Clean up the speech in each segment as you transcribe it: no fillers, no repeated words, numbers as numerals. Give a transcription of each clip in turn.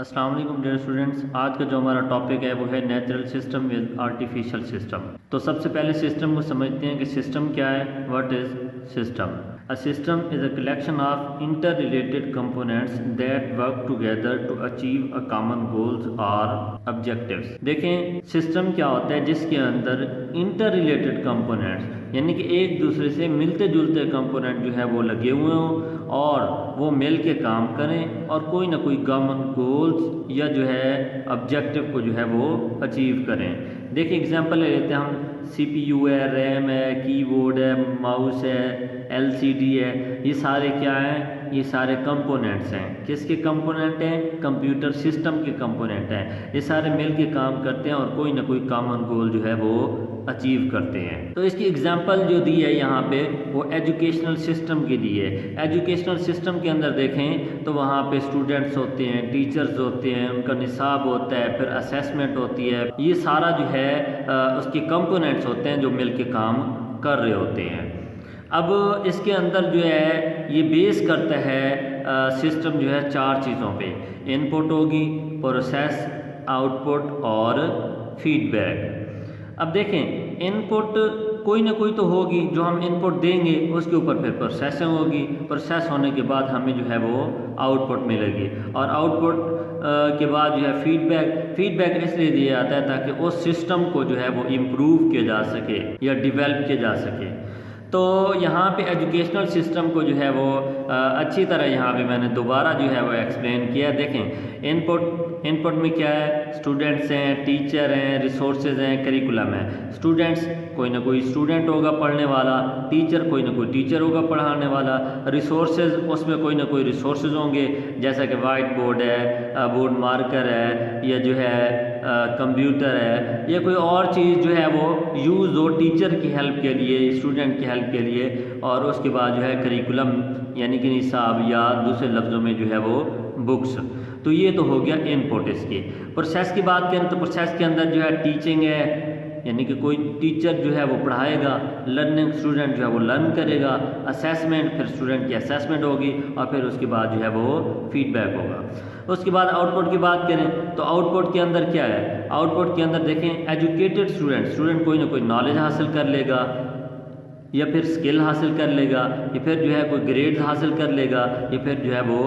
السلام علیکم dear students, آج کا جو ہمارا ٹاپک ہے وہ ہے natural system with artificial system. تو سب سے پہلے سسٹم کو سمجھتے ہیں کہ سسٹم کیا ہے۔ What is system? A system is a collection of interrelated components that work together to achieve a common goals or objectives۔ دیکھیں سسٹم کیا ہوتا ہے؟ جس کے اندر انٹر ریلیٹڈ کمپوننٹس یعنی کہ ایک دوسرے سے ملتے جلتے کمپوننٹ جو ہے وہ لگے ہوئے ہوں اور وہ مل کے کام کریں اور کوئی نہ کوئی کامن گولز یا جو ہے آبجیکٹیو کو جو ہے وہ اچیو کریں۔ دیکھیں اگزامپل لے لیتے ہیں ہم، سی پی یو ہے، ریم ہے، کی بورڈ ہے، ماؤس ہے، ایل سی ڈی ہے، یہ سارے کیا ہیں؟ یہ سارے کمپوننٹس ہیں۔ کس کے کمپوننٹ ہیں؟ کمپیوٹر سسٹم کے کمپوننٹ ہیں۔ یہ سارے مل کے کام کرتے ہیں اور کوئی نہ کوئی کامن گول جو ہے وہ اچیو کرتے ہیں۔ تو اس کی اگزامپل جو دی ہے یہاں پہ وہ ایجوکیشنل سسٹم کی دی ہے۔ ایجوکیشنل سسٹم کے اندر دیکھیں تو وہاں پہ اسٹوڈنٹس ہوتے ہیں، ٹیچرز ہوتے ہیں، ان کا نصاب ہوتا ہے، پھر اسیسمنٹ ہوتی ہے، یہ سارا جو ہے اس کے کمپوننٹس ہوتے ہیں جو مل کے کام کر رہے ہوتے ہیں۔ اب اس کے اندر جو ہے یہ بیس کرتا ہے سسٹم جو ہے چار چیزوں پہ، ان پٹ ہوگی، پروسیس، آؤٹ پٹ اور فیڈ بیک۔ اب دیکھیں ان پٹ کوئی نہ کوئی تو ہوگی، جو ہم ان پٹ دیں گے اس کے اوپر پھر پروسیسنگ ہوگی، پروسیس ہونے کے بعد ہمیں جو ہے وہ آؤٹ پٹ ملے گی، اور آؤٹ پٹ کے بعد جو ہے فیڈ بیک۔ فیڈ بیک اس لیے دیا جاتا ہے تاکہ اس سسٹم کو جو ہے وہ امپروو کیا جا سکے یا ڈیولپ کیا جا سکے۔ تو یہاں پہ ایجوکیشنل سسٹم کو جو ہے وہ اچھی طرح یہاں پہ میں نے دوبارہ جو ہے وہ ایکسپلین کیا۔ دیکھیں ان پٹ میں کیا ہے؟ اسٹوڈنٹس ہیں، ٹیچر ہیں، ریسورسز ہیں، کریکولم ہے۔ اسٹوڈنٹس کوئی نہ کوئی اسٹوڈنٹ ہوگا پڑھنے والا، ٹیچر کوئی نہ کوئی ٹیچر ہوگا پڑھانے والا، ریسورسز اس میں کوئی نہ کوئی ریسورسز ہوں گے، جیسا کہ وائٹ بورڈ ہے، بورڈ مارکر ہے، یا جو ہے کمپیوٹر ہے، یا کوئی اور چیز جو ہے وہ یوز ہو ٹیچر کی ہیلپ کے لیے، اسٹوڈنٹ کی ہیلپ کے لیے۔ اور اس کے بعد جو ہے کریکولم یعنی کہ نصاب، یا دوسرے لفظوں میں جو ہے وہ بکس۔ تو یہ تو ہو گیا ان پٹ اس کی۔ پروسیس کی بات کریں تو پروسیس کے اندر جو ہے ٹیچنگ ہے، یعنی کہ کوئی ٹیچر جو ہے وہ پڑھائے گا، لرننگ اسٹوڈنٹ جو ہے وہ لرن کرے گا، اسیسمنٹ پھر اسٹوڈنٹ کی اسیسمنٹ ہوگی، اور پھر اس کے بعد جو ہے وہ فیڈ بیک ہوگا۔ اس کے بعد آؤٹ پٹ کی بات کریں تو آؤٹ پٹ کے اندر کیا ہے؟ آؤٹ پٹ کے اندر دیکھیں ایجوکیٹڈ اسٹوڈنٹ کوئی نہ کوئی نالج حاصل کر لے گا، یا پھر سکل حاصل کر لے گا، یا پھر جو ہے کوئی گریڈز حاصل کر لے گا، یا پھر جو ہے وہ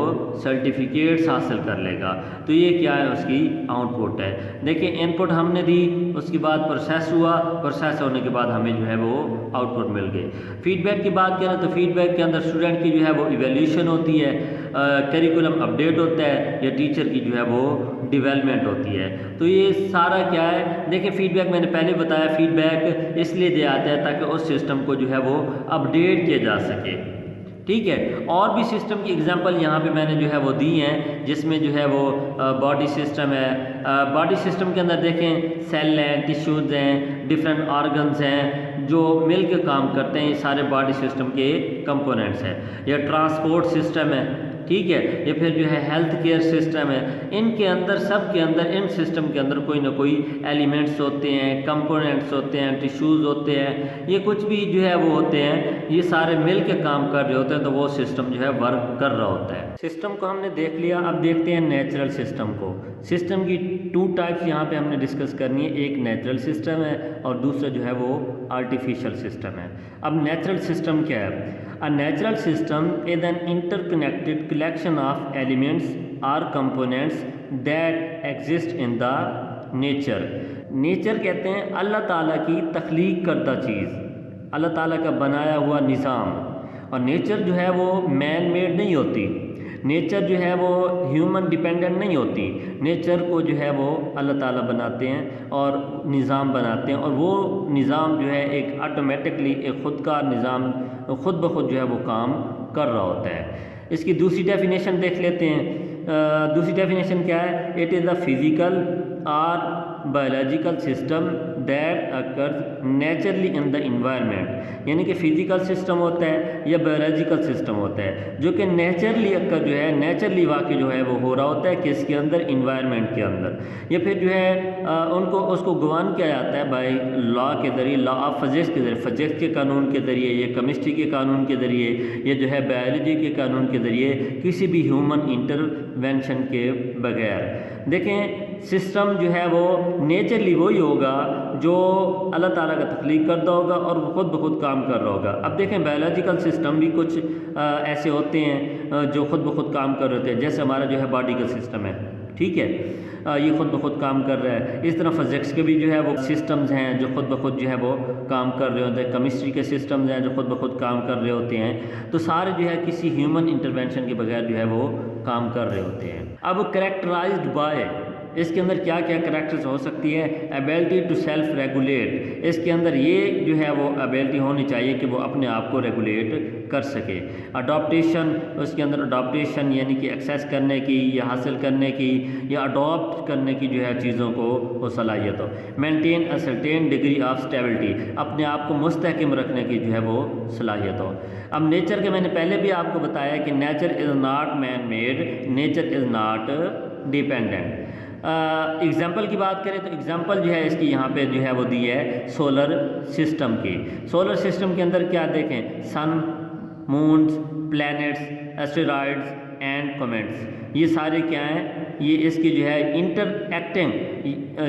سرٹیفکیٹس حاصل کر لے گا۔ تو یہ کیا ہے؟ اس کی آؤٹ پٹ ہے۔ دیکھیں ان پٹ ہم نے دی، اس کے بعد پروسیس ہوا، پروسیس ہونے کے بعد ہمیں جو ہے وہ آؤٹ پٹ مل گئی۔ فیڈ بیک کی بات کریں تو فیڈ بیک کے اندر اسٹوڈنٹ کی جو ہے وہ ایویلیوشن ہوتی ہے، کریکولم اپڈیٹ ہوتا ہے، یا ٹیچر کی جو ہے وہ ڈیولپمنٹ ہوتی ہے۔ تو یہ سارا کیا ہے؟ دیکھیں فیڈ بیک میں نے پہلے بتایا، فیڈ بیک اس لیے دیا جاتا ہے تاکہ اس سسٹم کو جو ہے وہ اپڈیٹ کیا جا سکے، ٹھیک ہے۔ اور بھی سسٹم کی اگزامپل یہاں پہ میں نے جو ہے وہ دی ہیں، جس میں جو ہے وہ باڈی سسٹم ہے۔ باڈی سسٹم کے اندر دیکھیں سیل ہیں، ٹیشوز ہیں، ڈفرینٹ آرگنز ہیں جو مل کے کام کرتے ہیں، یہ سارے باڈی سسٹم کے کمپوننٹس ہیں۔ یا ٹرانسپورٹ سسٹم ہے، ٹھیک ہے، یا پھر جو ہے ہیلتھ کیئر سسٹم ہے۔ ان کے اندر سب کے اندر ان سسٹم کے اندر کوئی نہ کوئی ایلیمنٹس ہوتے ہیں، کمپوننٹس ہوتے ہیں، ٹیشوز ہوتے ہیں، یہ کچھ بھی جو ہے وہ ہوتے ہیں، یہ سارے مل کے کام کر رہے ہوتے ہیں، تو وہ سسٹم جو ہے ورک کر رہا ہوتا ہے۔ سسٹم کو ہم نے دیکھ لیا، اب دیکھتے ہیں نیچرل سسٹم کو۔ سسٹم کی 2 ٹائپس یہاں پہ ہم نے ڈسکس کرنی ہے، ایک نیچرل سسٹم ہے اور دوسرا جو ہے وہ آرٹیفیشل سسٹم ہے۔ اب نیچرل سسٹم کیا ہے؟ A natural system is an interconnected collection of elements or components that exist in the nature۔ Nature کہتے ہیں اللہ تعالیٰ کی تخلیق کردہ چیز، اللہ تعالیٰ کا بنایا ہوا نظام۔ اور نیچر جو ہے وہ مین میڈ نہیں ہوتی، نیچر جو ہے وہ ہیومن ڈیپینڈنٹ نہیں ہوتی، نیچر کو جو ہے وہ اللہ تعالیٰ بناتے ہیں اور نظام بناتے ہیں، اور وہ نظام جو ہے ایک آٹومیٹکلی ایک خود کا نظام خود بخود جو ہے وہ کام کر رہا ہوتا ہے۔ اس کی دوسری ڈیفینیشن دیکھ لیتے ہیں۔ دوسری ڈیفینیشن کیا ہے؟ اٹ از اے فزیکل اور biological system that occurs naturally in the environment, یعنی کہ فزیکل سسٹم ہوتا ہے یا بایولوجیکل سسٹم ہوتا ہے جو کہ نیچرلی اکر جو ہے نیچرلی واقع جو ہے وہ ہو رہا ہوتا ہے کس کے اندر، انوائرمنٹ کے اندر، یا پھر جو ہے اس کو گوان کیا جاتا ہے بائی لا کے ذریعے، لا آف فزکس کے ذریعے، فزکس کے قانون کے ذریعے یا کیمسٹری کے قانون کے ذریعے یا جو ہے بایولوجی کے قانون کے ذریعے، کسی بھی ہیومن انٹروینشن کے بغیر۔ دیکھیں سسٹم جو ہے وہ نیچرلی وہی ہوگا جو اللہ تعالیٰ کا تخلیق کردہ ہوگا اور وہ خود بخود کام کر رہا ہوگا۔ اب دیکھیں بایولوجیکل سسٹم بھی کچھ ایسے ہوتے ہیں جو خود بخود کام کر رہے ہوتے ہیں، جیسے ہمارا جو ہے باڈی کا سسٹم ہے، ٹھیک ہے، یہ خود بخود کام کر رہا ہے۔ اس طرح فزکس کے بھی جو ہے وہ سسٹمز ہیں جو خود بخود جو ہے وہ کام کر رہے ہوتے ہیں، کیمسٹری کے سسٹمز ہیں جو خود بخود کام کر رہے ہوتے ہیں، تو سارے جو ہے کسی ہیومن انٹروینشن کے بغیر جو ہے وہ کام کر رہے ہوتے ہیں۔ اب کریکٹرائزڈ بائی، اس کے اندر کیا کیا کریکٹرز ہو سکتی ہے؟ ایبلٹی ٹو سیلف ریگولیٹ، اس کے اندر یہ جو ہے وہ ایبلٹی ہونی چاہیے کہ وہ اپنے آپ کو ریگولیٹ کر سکے۔ اڈاپٹیشن، اس کے اندر اڈاپٹیشن یعنی کہ ایکسیس کرنے کی یا حاصل کرنے کی یا اڈاپٹ کرنے کی جو ہے چیزوں کو وہ صلاحیت ہو۔ Maintain a certain degree of stability, اپنے آپ کو مستحکم رکھنے کی جو ہے وہ صلاحیت ہو۔ اب نیچر کے میں نے پہلے بھی آپ کو بتایا کہ nature is not man made, nature is not dependent. Example کی بات کریں تو اگزامپل جو ہے اس کی یہاں پہ جو ہے وہ دی ہے سولر سسٹم کی۔ سولر سسٹم کے اندر کیا دیکھیں، سن، مونز، پلینٹس، ایسٹرائڈز اینڈ کومیٹس، یہ سارے کیا ہیں، یہ اس کی جو ہے انٹر ایکٹنگ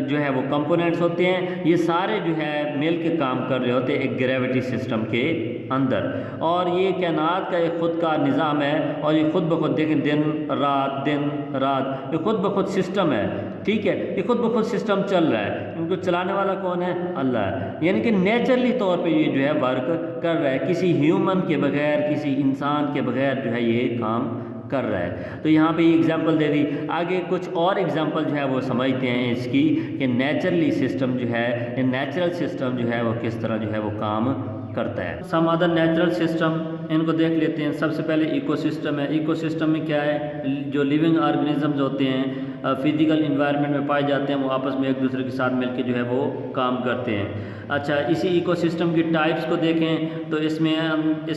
جو ہے وہ کمپوننٹس ہوتے ہیں، یہ سارے جو ہے مل کے کام کر رہے ہوتے ہیں ایک گریوٹی سسٹم کے اندر، اور یہ کائنات کا ایک خود کا نظام ہے، اور یہ خود بخود دیکھیں دن رات یہ خود بخود سسٹم ہے، ٹھیک ہے، یہ خود بخود سسٹم چل رہا ہے، ان کو چلانے والا کون ہے؟ اللہ ہے، یعنی کہ نیچرلی طور پہ یہ جو ہے ورک کر رہا ہے، کسی ہیومن کے بغیر، کسی انسان کے بغیر جو ہے یہ کام کر رہا ہے۔ تو یہاں پہ یہ اگزامپل دے دی، آگے کچھ اور اگزامپل جو ہے وہ سمجھتے ہیں اس کی کہ نیچرلی سسٹم جو ہے، نیچرل سسٹم جو ہے وہ کس طرح جو ہے وہ کام کرتا ہے۔ سم ادر نیچرل سسٹم، ان کو دیکھ لیتے ہیں۔ سب سے پہلے ایکو سسٹم ہے۔ ایکو سسٹم میں کیا ہے، جو لیونگ آرگنزمز ہوتے ہیں فزیکل انوائرمنٹ میں پائے جاتے ہیں، وہ آپس میں ایک دوسرے کے ساتھ مل کے جو ہے وہ کام کرتے ہیں۔ اچھا، اسی ایکو سسٹم کی ٹائپس کو دیکھیں تو اس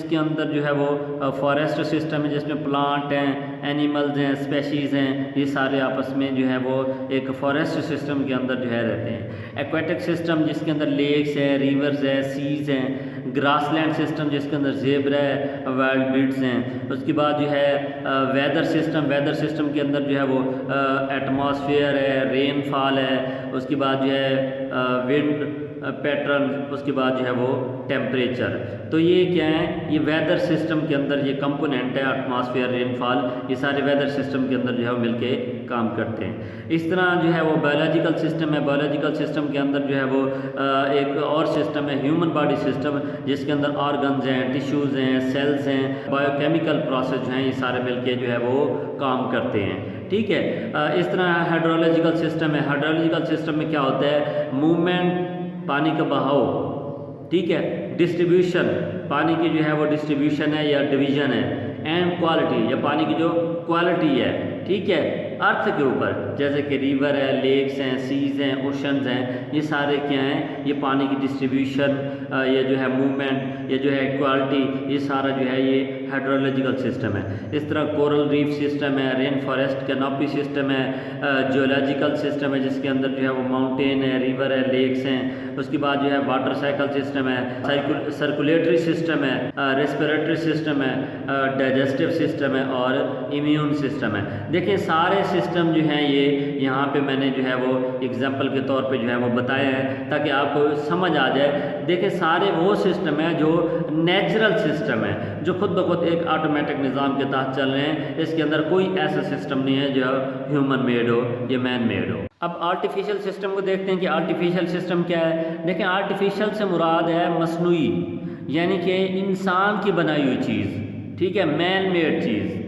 کے اندر جو ہے وہ فارسٹ سسٹم ہے جس میں پلانٹ ہیں، اینیملز ہیں، اسپیشیز ہیں، یہ سارے آپس میں جو ہے وہ ایک فارسٹ سسٹم کے اندر جو ہے رہتے ہیں۔ ایکویٹک سسٹم جس کے اندر لیکس ہیں، ریورز ہیں، سیز ہیں۔ گراس لینڈ سسٹم جس کے اندر زیبرا ہے، وائلڈ بیٹس ہیں۔ اس کے بعد جو ہے ویدر سسٹم کے اندر جو ہے وہ ایٹماسفیئر ہے، رین فال ہے، اس کے بعد جو ہے ونڈ پیٹرن، اس کے بعد جو ہے وہ ٹیمپریچر۔ تو یہ کیا ہے، یہ ویدر سسٹم کے اندر یہ کمپوننٹ ہے، ایٹماسفیئر، رین فال، یہ سارے ویدر سسٹم کے اندر جو ہے وہ مل کے کام کرتے ہیں۔ اس طرح جو ہے وہ بایولوجیکل سسٹم ہے۔ بایولوجیکل سسٹم کے اندر جو ہے وہ ایک اور سسٹم ہے ہیومن باڈی سسٹم، جس کے اندر آرگنز ہیں، ٹیشوز ہیں، سیلز ہیں، بایو کیمیکل پروسیس جو ہیں، یہ سارے مل کے جو ہے وہ کام کرتے ہیں، ٹھیک ہے۔ اس طرح ہائیڈرولوجیکل سسٹم ہے۔ ہائیڈرولوجیکل سسٹم میں کیا ہوتا ہے، موومنٹ، پانی کا بہاؤ، ٹھیک ہے، ڈسٹریبیوشن، پانی کی جو ہے وہ ڈسٹریبیوشن ہے یا ڈویژن ہے، اینڈ کوالٹی، یا پانی کی جو کوالٹی ہے، ٹھیک ہے، ارتھ کے اوپر، جیسے کہ ریور ہے، لیکس ہیں، سیز ہیں، اوشنز ہیں، یہ سارے کیا ہیں، یہ پانی کی ڈسٹریبیوشن یا جو ہے موومنٹ یا جو ہے کوالٹی، یہ سارا جو ہے یہ ہائیڈرولوجیکل سسٹم ہے۔ اس طرح کورل ریف سسٹم ہے، رین فارسٹ کینوپی سسٹم ہے، جیولوجیکل سسٹم ہے جس کے اندر جو ہے وہ ماؤنٹین ہے، ریور ہے، لیکس ہیں۔ اس کے بعد جو ہے واٹر سائیکل سسٹم ہے، سرکولیٹری سسٹم ہے، ریسپیریٹری سسٹم ہے، ڈائجسٹیو سسٹم ہے اور امیون سسٹم ہے۔ دیکھیں سارے سسٹم جو ہیں یہ یہاں پہ میں نے جو ہے وہ اگزامپل کے طور پہ جو ہے وہ بتایا ہے تاکہ آپ کو سمجھ آ جائے۔ دیکھیں سارے وہ سسٹم ہیں جو نیچرل سسٹم ہے، جو خود بخود ایک آٹومیٹک نظام کے تحت چل رہے ہیں، اس کے اندر کوئی ایسا سسٹم نہیں ہے جو ہیومن میڈ ہو یا مین میڈ ہو۔ اب آرٹیفیشل سسٹم کو دیکھتے ہیں کہ آرٹیفیشل سسٹم کیا ہے۔ دیکھیں آرٹیفیشل سے مراد ہے مصنوعی، یعنی کہ انسان کی بنائی ہوئی چیز، ٹھیک ہے، مین میڈ چیز،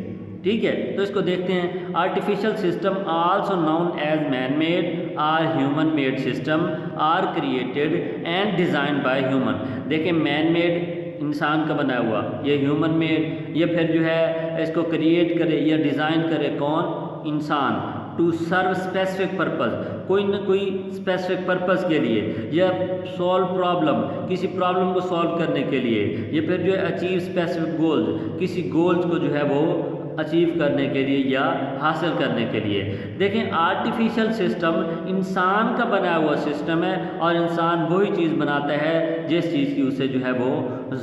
ٹھیک ہے۔ تو اس کو دیکھتے ہیں، artificial system also known as man made are human made system are created and design by human. دیکھیں مین میڈ انسان کا بنایا ہوا، یہ ہیومن میڈ، یہ پھر جو ہے اس کو کریٹ کرے یا ڈیزائن کرے کون، انسان، ٹو سرو اسپیسیفک پرپز، کوئی نہ کوئی اسپیسیفک پرپز کے لیے، یا سولو پرابلم، کسی پرابلم کو سولو کرنے کے لیے، یا پھر جو ہے اچیو اسپیسیفک گولز، کسی گولز کو جو ہے وہ اچیو کرنے کے لیے یا حاصل کرنے کے لیے۔ دیکھیں آرٹیفیشل سسٹم انسان کا بنایا ہوا سسٹم ہے، اور انسان وہی چیز بناتا ہے جس چیز کی اسے جو ہے وہ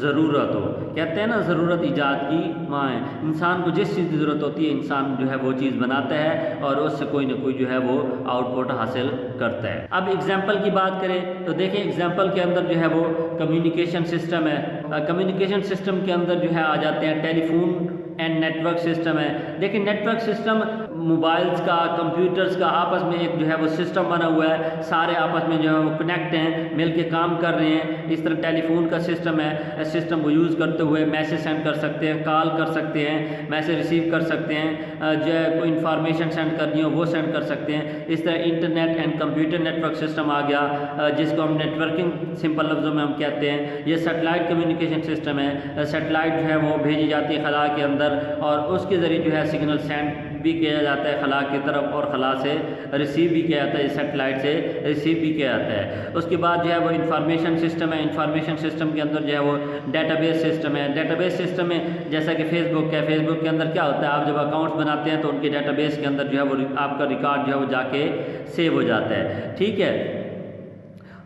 ضرورت ہو۔ کہتے ہیں نا ضرورت ایجاد کی ماں ہے، انسان کو جس چیز کی ضرورت ہوتی ہے انسان جو ہے وہ چیز بناتا ہے اور اس سے کوئی نہ کوئی جو ہے وہ آؤٹ پٹ حاصل کرتا ہے۔ اب اگزامپل کی بات کریں تو دیکھیں اگزامپل کے اندر جو ہے وہ کمیونیکیشن سسٹم ہے، کمیونیکیشن سسٹم کے اندر جو ہے آ جاتے ہیں telephone and network system ہے۔ دیکھیں نیٹ ورک سسٹم موبائلز کا، کمپیوٹرز کا آپس میں ایک جو ہے وہ سسٹم بنا ہوا ہے، سارے آپس میں جو ہے وہ کنیکٹ ہیں، مل کے کام کر رہے ہیں۔ اس طرح ٹیلی فون کا سسٹم ہے، اس سسٹم کو یوز کرتے ہوئے میسیج سینڈ کر سکتے ہیں، کال کر سکتے ہیں، میسیج ریسیو کر سکتے ہیں، جو ہے کوئی انفارمیشن سینڈ کرنی ہو وہ سینڈ کر سکتے ہیں۔ اس طرح internet and computer network system آ گیا، جس کو ہم نیٹ ورکنگ سمپل لفظوں میں ہم کہتے ہیں۔ یہ سیٹلائٹ کمیونیکیشن سسٹم ہے، سیٹلائٹ جو ہے وہ بھیجی جاتی ہے خلا کے اندر، اور اس کے ذریعے جو ہے سگنل سینڈ بھی کیا جاتا ہے خلا کی طرف، اور خلا سے ریسیو بھی کیا جاتا ہے، سیٹلائٹ سے ریسیو بھی کیا جاتا ہے۔ اس کے بعد جو ہے وہ انفارمیشن سسٹم ہے، انفارمیشن سسٹم کے اندر جو ہے وہ ڈیٹا بیس سسٹم ہے۔ ڈیٹا بیس سسٹم میں جیسا کہ فیس بک ہے، فیس بک کے اندر کیا ہوتا ہے، آپ جب اکاؤنٹس بناتے ہیں تو ان کے ڈیٹا بیس کے اندر جو ہے وہ آپ کا ریکارڈ جو ہے وہ جا کے سیو ہو جاتا ہے، ٹھیک ہے۔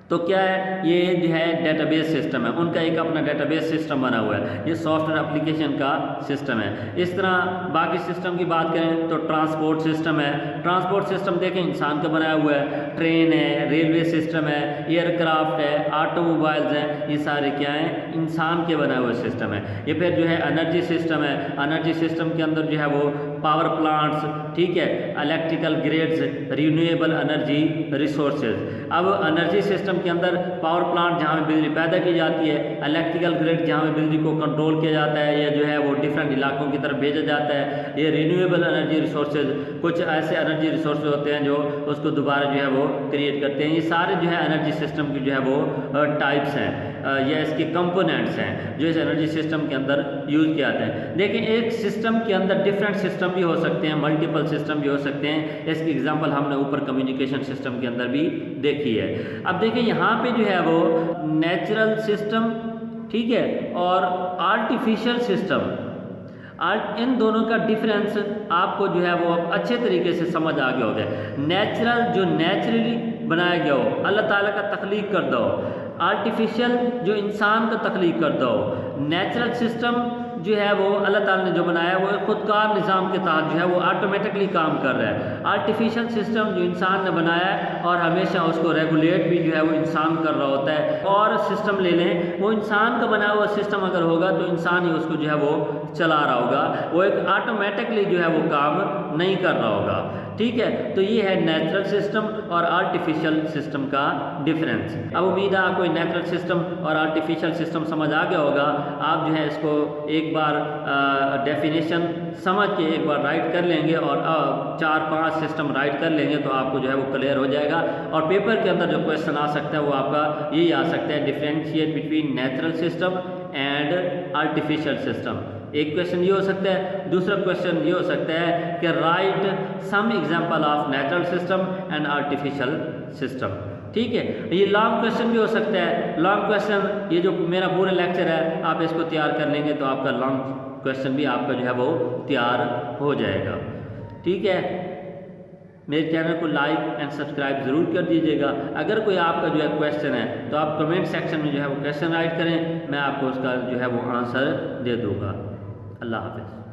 تو کیا ہے، یہ جو ہے ڈیٹا بیس سسٹم ہے، ان کا ایک اپنا ڈیٹا بیس سسٹم بنا ہوا ہے، یہ سافٹ ویئر اپلیکیشن کا سسٹم ہے۔ اس طرح باقی سسٹم کی بات کریں تو ٹرانسپورٹ سسٹم ہے۔ ٹرانسپورٹ سسٹم دیکھیں انسان کا بنایا ہوا ہے، ٹرین ہے، ریلوے سسٹم ہے، ایئر کرافٹ ہے، آٹو موبائلز ہیں، یہ سارے کیا ہیں، انسان کے بنائے ہوئے سسٹم ہے۔ یہ پھر جو ہے انرجی سسٹم ہے، انرجی سسٹم کے اندر جو ہے وہ پاور پلانٹس، ٹھیک ہے، electrical grades, renewable energy resources. اب انرجی سسٹم کے اندر پاور پلانٹ جہاں پہ بجلی پیدا کی جاتی ہے، الیکٹریکل گریڈ جہاں پہ بجلی کو کنٹرول کیا جاتا ہے یا جو ہے وہ ڈفرینٹ علاقوں کی طرف بھیجا جاتا ہے۔ یہ رینیویبل انرجی ریسورسز، کچھ ایسے انرجی ریسورسز ہوتے ہیں جو اس کو دوبارہ جو ہے وہ کریٹ کرتے ہیں۔ یہ سارے جو ہے انرجی سسٹم کی جو ہے وہ ٹائپس ہیں یا اس کے کمپوننٹس ہیں جو اس انرجی سسٹم کے اندر یوز کیے جاتے ہیں۔ دیکھیں ایک سسٹم کے اندر ڈفرینٹ سسٹم بھی ہو سکتے ہیں، ملٹیپل سسٹم بھی ہو سکتے ہیں۔ اس کی اگزامپل ہم نے اوپر کمیونیکیشن سسٹم کے اندر بھی دیکھی ہے۔ اب دیکھیں یہاں پہ جو ہے وہ نیچرل سسٹم، ٹھیک ہے، اور آرٹیفیشل سسٹم، ان دونوں کا ڈیفرنس آپ کو جو ہے وہ اچھے طریقے سے سمجھ آ گیا ہوگا۔ نیچرل جو نیچرلی بنایا گیا ہو، اللہ تعالیٰ کا تخلیق کردہ ہو، آرٹیفیشل جو انسان کا تخلیق کردہ ہو۔ نیچرل سسٹم جو ہے وہ اللہ تعالیٰ نے جو بنایا ہے وہ ایک خودکار نظام کے تحت جو ہے وہ آٹومیٹکلی کام کر رہا ہے۔ آرٹیفیشل سسٹم جو انسان نے بنایا ہے اور ہمیشہ اس کو ریگولیٹ بھی جو ہے وہ انسان کر رہا ہوتا ہے۔ اور سسٹم لے لیں، وہ انسان کا بنایا ہوا سسٹم اگر ہوگا تو انسان ہی اس کو جو ہے وہ چلا رہا ہوگا، وہ ایک آٹومیٹکلی جو ہے وہ کام نہیں کر رہا ہوگا، ٹھیک ہے۔ تو یہ ہے نیچرل سسٹم اور آرٹیفیشل سسٹم کا ڈفرینس۔ اب امید ہے آپ کو نیچرل سسٹم اور آرٹیفیشل سسٹم سمجھ آ گیا ہوگا۔ آپ جو ہے اس کو ایک بار ڈیفینیشن سمجھ کے ایک بار رائٹ کر لیں گے اور 4-5 سسٹم رائٹ کر لیں گے تو آپ کو جو ہے وہ کلیئر ہو جائے گا۔ اور پیپر کے اندر جو کویشچن آ سکتا ہے وہ آپ کا یہی آ سکتا ہے، differentiate between natural system and artificial system. ایک کویشچن یہ ہو سکتا ہے، دوسرا کویشچن یہ ہو سکتا ہے کہ write some example of natural system and artificial system, ٹھیک ہے۔ یہ لانگ کویشچن بھی ہو سکتا ہے، لانگ کویشچن یہ جو میرا پورا لیکچر ہے آپ اس کو تیار کر لیں گے تو آپ کا لانگ کویشچن بھی آپ کا جو ہے وہ تیار ہو جائے گا، ٹھیک ہے۔ میرے چینل کو لائک اینڈ سبسکرائب ضرور کر دیجیے گا۔ اگر کوئی آپ کا جو ہے کویشچن ہے تو آپ کمنٹ سیکشن میں جو ہے وہ کویشچن رائٹ کریں، میں آپ کو اس کا جو ہے وہ آنسر دے دوں گا۔ اللہ حافظ۔